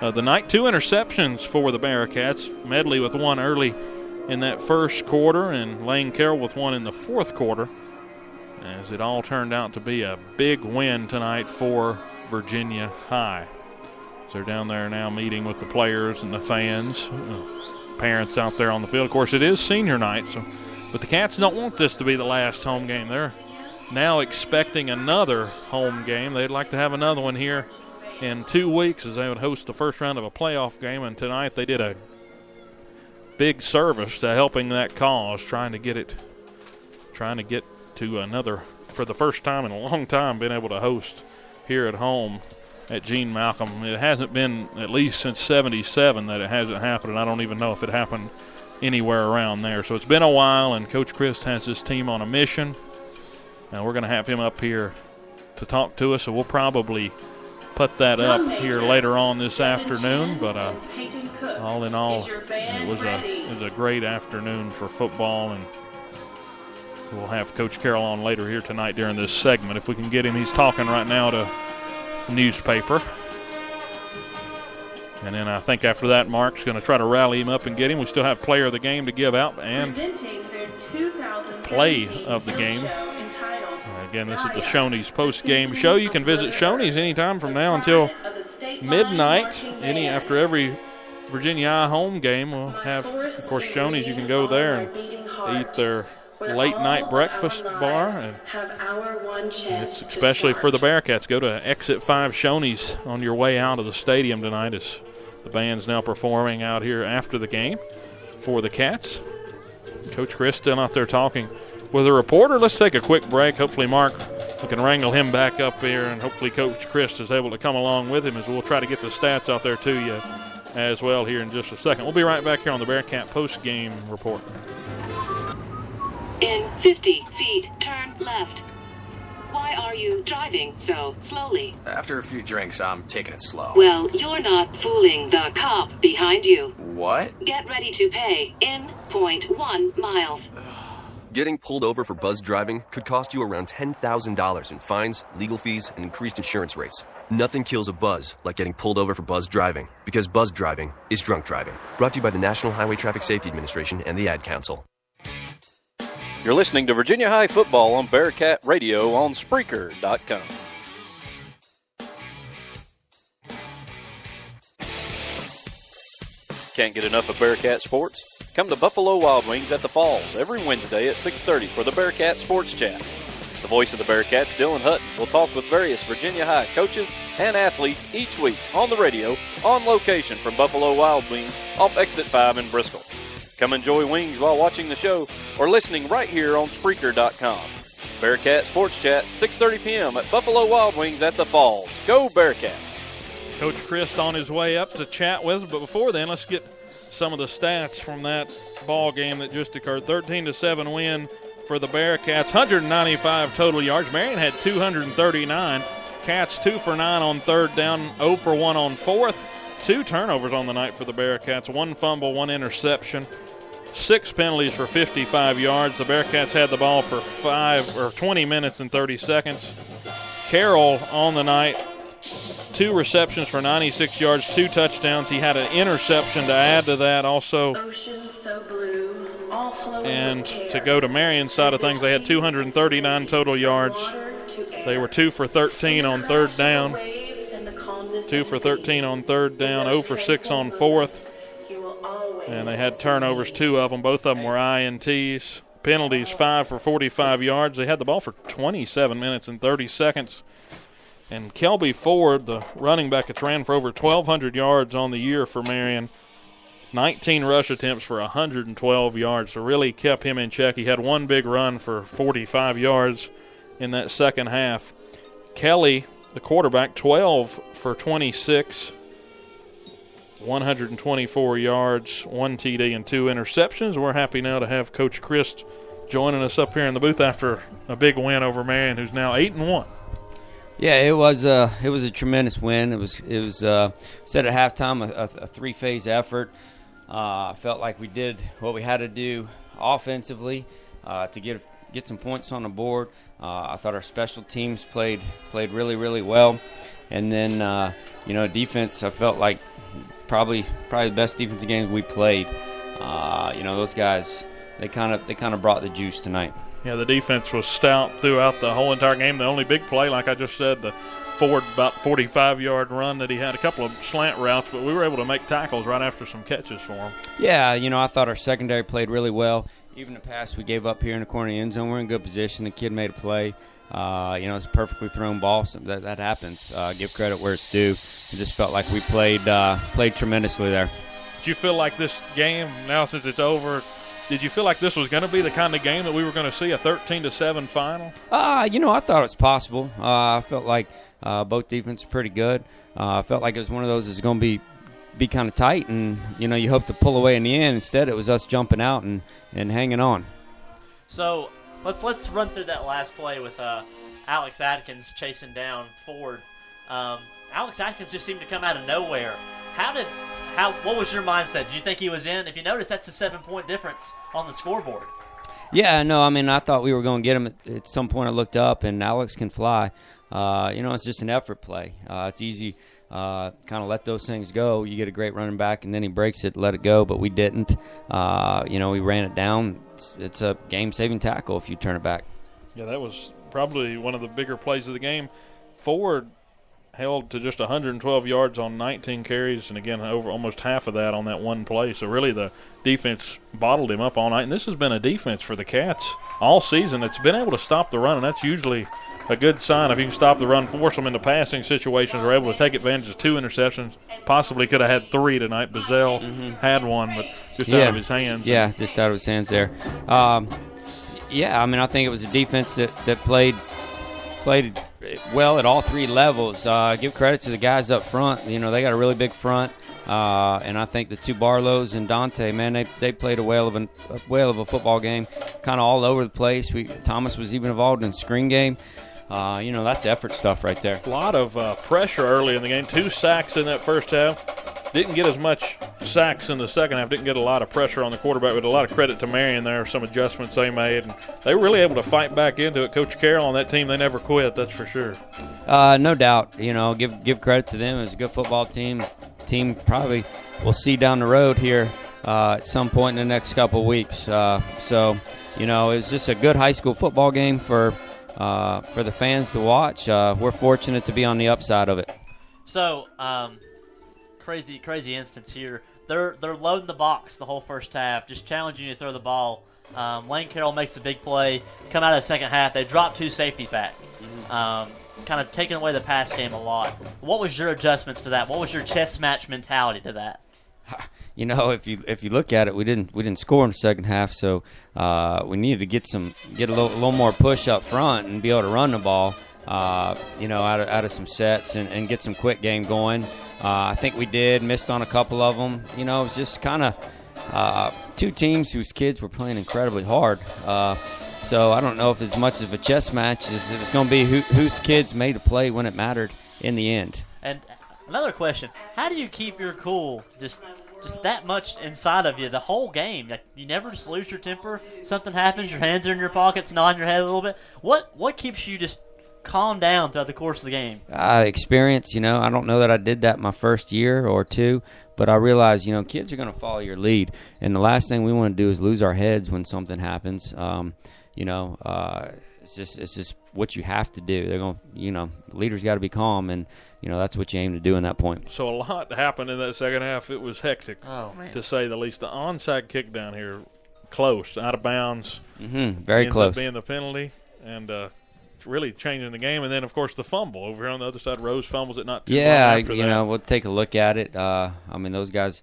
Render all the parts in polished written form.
of the night. 2 interceptions for the Bearcats. Medley with one early in that first quarter, and Lane Carroll with one in the fourth quarter, as it all turned out to be a big win tonight for Virginia High. So they're down there now meeting with the players and the fans, parents out there on the field. Of course, it is senior night, but the Cats don't want this to be the last home game. They're now expecting another home game. They'd like to have another one here in 2 weeks, as they would host the first round of a playoff game, and tonight they did a big service to helping that cause, trying to get to another, for the first time in a long time, being able to host here at home at Gene Malcolm. It hasn't been, at least since 77, that it hasn't happened, and I don't even know if it happened anywhere around there. So it's been a while, and Coach Christ has his team on a mission, and we're going to have him up here to talk to us, so we'll probably put that up here later on this afternoon. But all in all, it was a great afternoon for football, and we'll have Coach Carroll on later here tonight during this segment. If we can get him, he's talking right now to newspaper. And then I think after that, Mark's going to try to rally him up and get him. We still have player of the game to give out and play of the game. Again, this is the Shoney's post-game show. You can visit Shoney's anytime from now until midnight. After every Virginia High home game, we'll have, of course, Shoney's. You can go there and eat their late-night breakfast bar. And it's especially for the Bearcats. Go to Exit 5 Shoney's on your way out of the stadium tonight, as the band's now performing out here after the game for the Cats. Coach Chris still out there talking with a reporter. Let's take a quick break. Hopefully Mark, we can wrangle him back up here, and hopefully Coach Chris is able to come along with him, as we'll try to get the stats out there to you as well here in just a second. We'll be right back here on the Bearcat post-game report. In 50 feet, turn left. Why are you driving so slowly? After a few drinks, I'm taking it slow. Well, you're not fooling the cop behind you. What? Get ready to pay in 0.1 miles. Getting pulled over for buzz driving could cost you around $10,000 in fines, legal fees, and increased insurance rates. Nothing kills a buzz like getting pulled over for buzz driving, because buzz driving is drunk driving. Brought to you by the National Highway Traffic Safety Administration and the Ad Council. You're listening to Virginia High Football on Bearcat Radio on Spreaker.com. Can't get enough of Bearcat sports? Come to Buffalo Wild Wings at the Falls every Wednesday at 6:30 for the Bearcat Sports Chat. The voice of the Bearcats, Dylan Hutton, will talk with various Virginia High coaches and athletes each week on the radio, on location from Buffalo Wild Wings off Exit 5 in Bristol. Come enjoy wings while watching the show or listening right here on Spreaker.com. Bearcat Sports Chat, 6:30 p.m. at Buffalo Wild Wings at the Falls. Go Bearcats! Coach Christ on his way up to chat with us, but before then, let's get some of the stats from that ball game that just occurred. 13-7 win for the Bearcats. 195 total yards. Marion had 239. Cats 2 for 9 on third down, 0 for 1 on fourth. 2 turnovers on the night for the Bearcats. 1 fumble, 1 interception. 6 penalties for 55 yards. The Bearcats had the ball for 20 minutes and 30 seconds. Carroll on the night, 2 receptions for 96 yards, 2 touchdowns. He had an interception to add to that also. And to go to Marion's side of things, they had 239 total yards. They were 2 for 13 on third down. 2 for 13 on third down, 0 for 6 on fourth. And they had turnovers, 2 of them. Both of them were INTs. Penalties, 5 for 45 yards. They had the ball for 27 minutes and 30 seconds. And Kelby Ford, the running back, that's ran for over 1,200 yards on the year for Marion. 19 rush attempts for 112 yards, so really kept him in check. He had 1 big run for 45 yards in that second half. Kelly, the quarterback, 12 for 26, 124 yards, 1 TD, and 2 interceptions. We're happy now to have Coach Christ joining us up here in the booth after a big win over Marion, who's now 8-1. Yeah, it was a tremendous win. It was said at halftime a 3-phase effort. I felt like we did what we had to do offensively to get some points on the board. I thought our special teams played really, really well. And then, defense, I felt like probably the best defensive game we played. Those guys, they kind of brought the juice tonight. Yeah, the defense was stout throughout the whole entire game. The only big play, like I just said, the Ford about 45-yard run that he had, a couple of slant routes, but we were able to make tackles right after some catches for him. Yeah, I thought our secondary played really well. Even the pass we gave up here in the corner of the end zone, we're in good position. The kid made a play. It's a perfectly thrown ball. So that happens. Give credit where it's due. It just felt like we played tremendously there. Did you feel like this game, now since it's over, did you feel like this was going to be the kind of game that we were going to see, a 13-7 final? I thought it was possible. I felt like both defenses pretty good. I felt like it was one of those that's going to be kind of tight, and you hope to pull away in the end. Instead, it was us jumping out and hanging on. So let's run through that last play with Alex Atkins chasing down Ford. Alex Atkins just seemed to come out of nowhere. What was your mindset? Did you think he was in? If you notice, that's a 7-point difference on the scoreboard. Yeah, no, I thought we were going to get him at some point. I looked up, and Alex can fly. It's just an effort play. It's easy, kind of let those things go. You get a great running back, and then he breaks it, let it go, but we didn't. We ran it down. It's a game-saving tackle if you turn it back. Yeah, that was probably one of the bigger plays of the game. Ford held to just 112 yards on 19 carries, and again, over almost half of that on that one play. So really the defense bottled him up all night, and this has been a defense for the Cats all season that's been able to stop the run, and that's usually a good sign. If you can stop the run, force them into passing situations, are able to take advantage of 2 interceptions. Possibly could have had 3 tonight. Bazell had one, but just out of his hands. Yeah, just out of his hands there. I think it was a defense that played well at all 3 levels. Give credit to the guys up front. They got a really big front, and I think the 2 Barlows and Dante, man, they played a whale of a football game, kind of all over the place. Thomas was even involved in the screen game. That's effort stuff right there. A lot of pressure early in the game. 2 sacks in that first half. Didn't get as much sacks in the second half. Didn't get a lot of pressure on the quarterback. But a lot of credit to Marion there. Some adjustments they made. And they were really able to fight back into it. Coach Carroll on that team, they never quit. That's for sure. No doubt. Give credit to them. It was a good football team. Team probably we'll see down the road here at some point in the next couple of weeks. It was just a good high school football game for the fans to watch. We're fortunate to be on the upside of it. So, crazy instance here. They're loading the box the whole first half, just challenging you to throw the ball. Lane Carroll makes a big play. Come out of the second half, they drop 2 safeties back, kind of taking away the pass game a lot. What was your adjustments to that? What was your chess match mentality to that? If you look at it, we didn't score in the second half, so we needed to get a little more push up front and be able to run the ball, out of some sets and get some quick game going. I think we did, missed on a couple of them. It was just kind of 2 teams whose kids were playing incredibly hard. So I don't know if as much of a chess match as it's going to be whose kids made a play when it mattered in the end. And another question: how do you keep your cool just that much inside of you the whole game? Like, you never just lose your temper. Something happens, your hands are in your pockets, nodding your head a little bit. What keeps you just calm down throughout the course of the game? Experience. I don't know that I did that my first year or 2, but I realized, kids are going to follow your lead, and the last thing we want to do is lose our heads when something happens. It's just what you have to do. They're going, the leader's got to be calm, and that's what you aim to do in that point. So a lot happened in that second half. It was hectic, to say the least. The onside kick down here, close, out of bounds. Very close. Ends up being the penalty, and really changing the game. And then, of course, the fumble over here on the other side. Rose fumbles it not too long after that. We'll take a look at it. Those guys.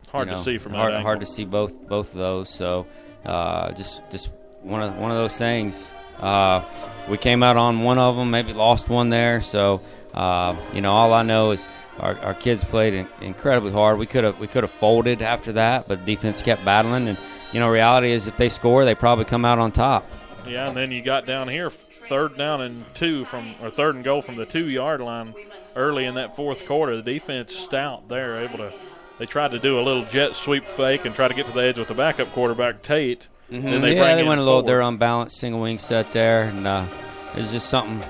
Hard to see from that angle. Hard to see both of those. So just one of those things. We came out on one of them, maybe lost one there. So all I know is our kids played incredibly hard. We could have folded after that, but defense kept battling. And reality is, if they score, they probably come out on top. Yeah, and then you got down here, 3rd and goal from the 2-yard line early in that fourth quarter. The defense stout there, they tried to do a little jet sweep fake and try to get to the edge with the backup quarterback, Tate. Then they went a little. They're unbalanced single wing set there, and it was just something.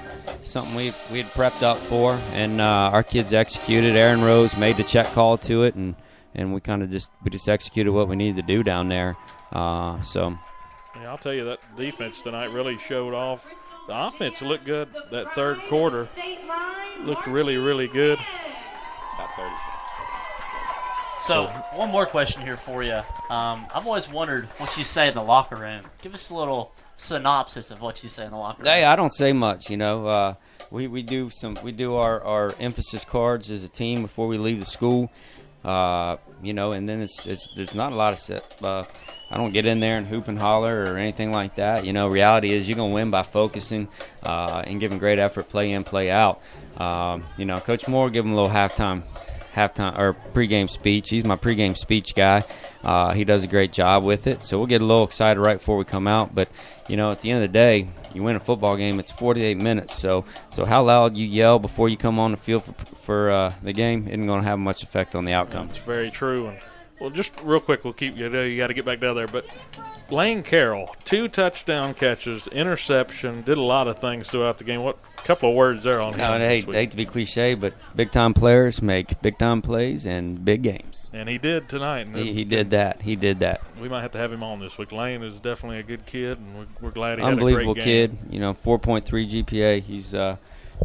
something we had prepped up for, and our kids executed. Aaron Rose made the check call to it, and we kind of just executed what we needed to do down there. So. Yeah, I'll tell you, that defense tonight really showed off. The offense looked good. That third quarter looked really, really good. About 30 seconds. So, one more question here for you. I've always wondered what you say in the locker room. Give us a little synopsis of what you say in the locker room. Hey, I don't say much, We do our emphasis cards as a team before we leave the school, and then there's not a lot of I don't get in there and hoop and holler or anything like that. Reality is you're gonna win by focusing and giving great effort, play in, play out. Coach Moore give him a little halftime or pregame speech. He's my pregame speech guy. He does a great job with it. So we'll get a little excited right before we come out. But at the end of the day, you win a football game. It's 48 minutes. So how loud you yell before you come on the field for the game isn't going to have much effect on the outcome. That's very true. And well, just real quick, we'll keep you. You got to get back down there, but Lane Carroll, 2 touchdown catches, interception, did a lot of things throughout the game. What couple of words there on him? I hate to be cliche, but big-time players make big-time plays and big games. And he did tonight. He did that. He did that. We might have to have him on this week. Lane is definitely a good kid, and we're glad he had a great game. Unbelievable kid. 4.3 GPA.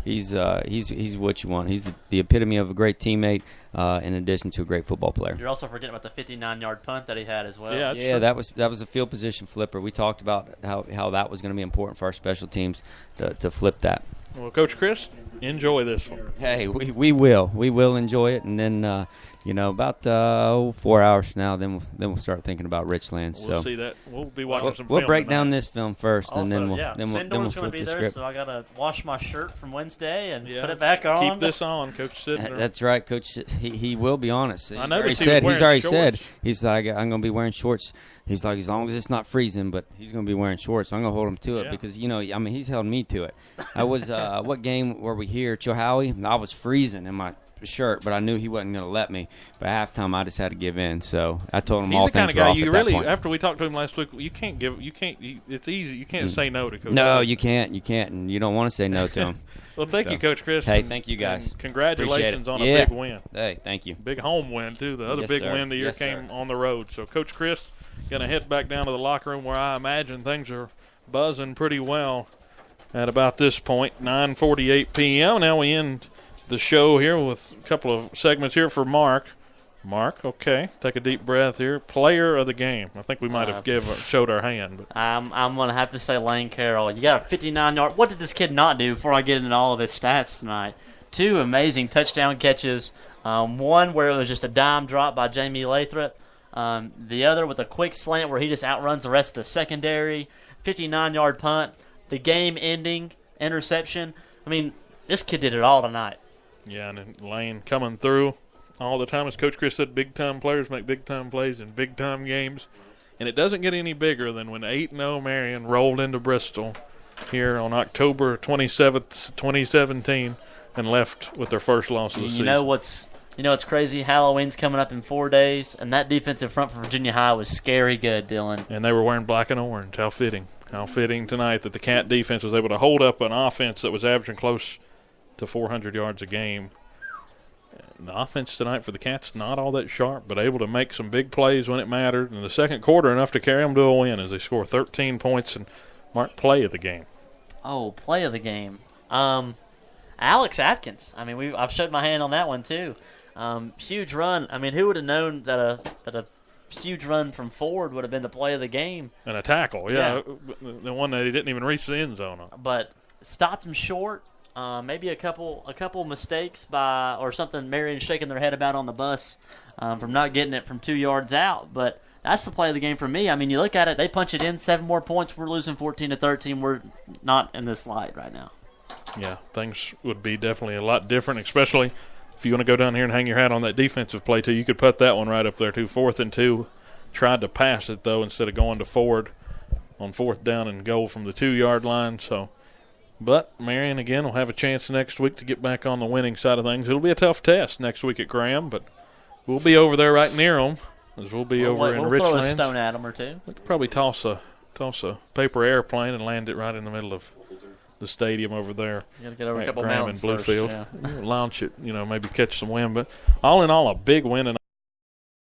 He's what you want. He's the epitome of a great teammate, in addition to a great football player. You're also forgetting about the 59-yard punt that he had as well. Yeah, that was a field position flipper. We talked about how that was going to be important for our special teams to flip that. Well, Coach Chris, enjoy this one. Hey, we will enjoy it, and then about 4 hours from now, then we'll start thinking about Richland. We'll see that. We'll be watching some film. We'll break tonight. down this film first, also, and then we'll Sendor's flip be the there, script. so I gotta wash my shirt from Wednesday and put it back on. Keep this on, Coach Sidner. That's right, Coach. He will be honest. I know. He's already said he's like, I'm going to be wearing shorts. He's like, as long as it's not freezing, but he's going to be wearing shorts. I'm going to hold him to it because he's held me to it. I was what game were we here? Chilhowie? I was freezing in my shirt, but I knew he wasn't going to let me. By halftime, I just had to give in. So I told him he's all the kind things of guy were off you at really. that point. After we talked to him last week, it's easy. You can't say no to Coach. No, Sidner. you can't, and you don't want to say no to him. Well, thank you, Coach Chris. Hey, thank you guys. And congratulations on a big win. Hey, thank you. Big home win too. The other Yes, big sir. win of the year Yes, came sir. on the road. So Coach Chris gonna head back down to the locker room where I imagine things are buzzing pretty well at about this point. 9:48 p.m. Now we end the show here with a couple of segments here for Mark. Mark, okay, take a deep breath here. Player of the game. I think we might have showed our hand. But I'm gonna have to say Lane Carroll. You got a 59-yard. What did this kid not do? Before I get into all of his stats tonight, 2 amazing touchdown catches. One where it was just a dime drop by Jamie Lathrop. The other with a quick slant where he just outruns the rest of the secondary. 59-yard punt. The game-ending interception. I mean, this kid did it all tonight. yeah, and then Lane coming through all the time. As Coach Chris said, big-time players make big-time plays in big-time games. And it doesn't get any bigger than when 8-0 Marion rolled into Bristol here on October 27th, 2017, and left with their first loss of the season. You know what's crazy? Halloween's coming up in 4 days, and that defensive front for Virginia High was scary good, Dylan. And they were wearing black and orange. How fitting. How fitting tonight that the Cat defense was able to hold up an offense that was averaging close to 400 yards a game. And the offense tonight for the Cats not all that sharp, but able to make some big plays when it mattered. In the second quarter, enough to carry them to a win as they score 13 points and mark play of the game. Oh, play of the game. Alex Atkins. I mean, I've showed my hand on that one too. Huge run. I mean, who would have known that a huge run from forward would have been the play of the game? And a tackle, yeah. The one that he didn't even reach the end zone on. But stopped him short. Maybe a couple mistakes or something Marion shaking their head about on the bus from not getting it from 2 yards out. But that's the play of the game for me. I mean, you look at it, they punch it in, 7 more points. We're losing 14-13. We're not in this light right now. Yeah, things would be definitely a lot different, especially if you want to go down here and hang your hat on that defensive play, too. You could put that one right up there, too. 4th and 2. Tried to pass it, though, instead of going to forward on 4th down and goal from the 2-yard line. But Marion, again, will have a chance next week to get back on the winning side of things. It'll be a tough test next week at Graham, but we'll be over there right near them, as we'll be over in Richland. Richland. Throw a stone at them or two. We could probably toss a paper airplane and land it right in the middle of the stadium over there. You got to get over a at couple Graham mountains and Bluefield. first. Yeah. Launch it, maybe catch some wind. But all in all, a big win tonight.